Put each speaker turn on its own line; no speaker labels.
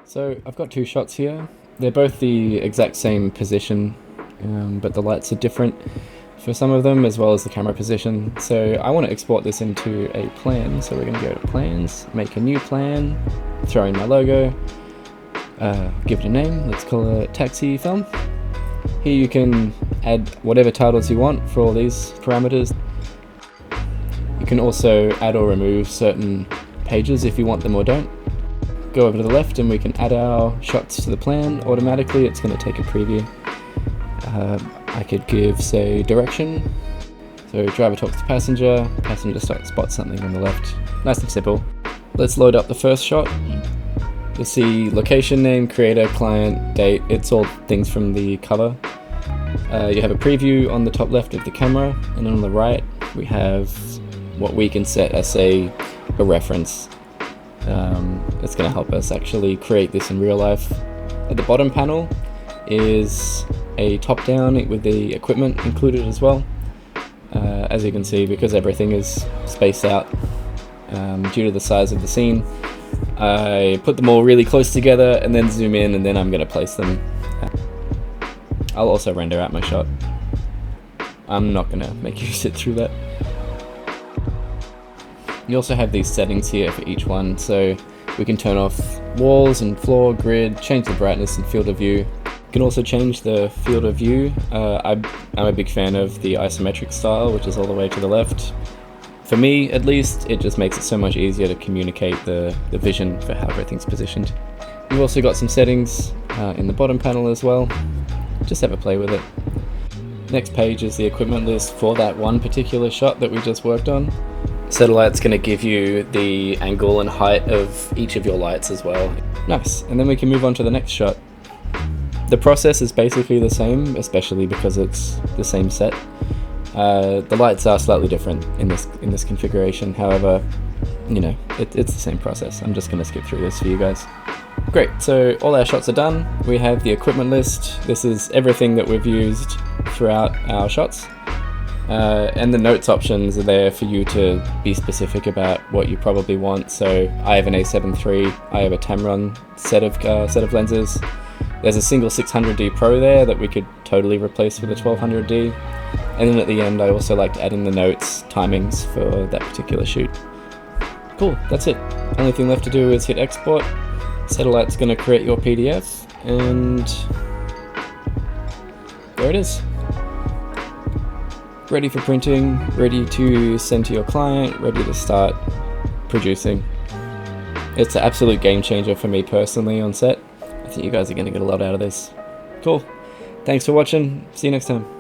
So I've got two shots here. They're both the exact same position, but the lights are different for some of them, as well as the camera position. So I want to export this into a plan. So we're going to go to plans, make a new plan, throw in my logo, give it a name. Let's call it taxi film. Here you can add whatever titles you want for all these parameters. You can also add or remove certain pages if you want them or don't. Go over to the left and we can add our shots to the plan automatically. It's going to take a preview. I could give, say, direction. So driver talks to passenger, passenger spots something on the left. Nice and simple. Let's load up the first shot. You'll see location name, creator, client, date. It's all things from the cover. You have a preview on the top left of the camera, and then on the right we have what we can set as, say, a reference. It's going to help us actually create this in real life. At the bottom panel is a top-down with the equipment included as well. As you can see, because everything is spaced out due to the size of the scene, I put them all really close together and then zoom in, and then I'm going to place them. I'll also render out my shot. I'm not going to make you sit through that. You also have these settings here for each one, so we can turn off walls and floor, grid, change the brightness and field of view. You can also change the field of view. I'm a big fan of the isometric style, which is all the way to the left. For me, at least, it just makes it so much easier to communicate the vision for how everything's positioned. You've also got some settings in the bottom panel as well. Just have a play with it. Next page is the equipment list for that one particular shot that we just worked on. Set.a.light's going to give you the angle and height of each of your lights as well. Nice, and then we can move on to the next shot. The process is basically the same, especially because it's the same set. The lights are slightly different in this configuration, however, you know, it's the same process. I'm just going to skip through this for you guys. Great, so all our shots are done. We have the equipment list. This is everything that we've used throughout our shots. And the notes options are there for you to be specific about what you probably want. So I have an A7 III, I have a Tamron set of lenses. There's a single 600D Pro there that we could totally replace with a 1200D. And then at the end I also like to add in the notes, timings for that particular shoot. Cool, that's it. Only thing left to do is hit export. Set.a.light's going to create your PDF, and there it is. Ready for printing, ready to send to your client, ready to start producing. It's an absolute game changer for me personally on set. I think you guys are going to get a lot out of this. Cool. Thanks for watching. See you next time.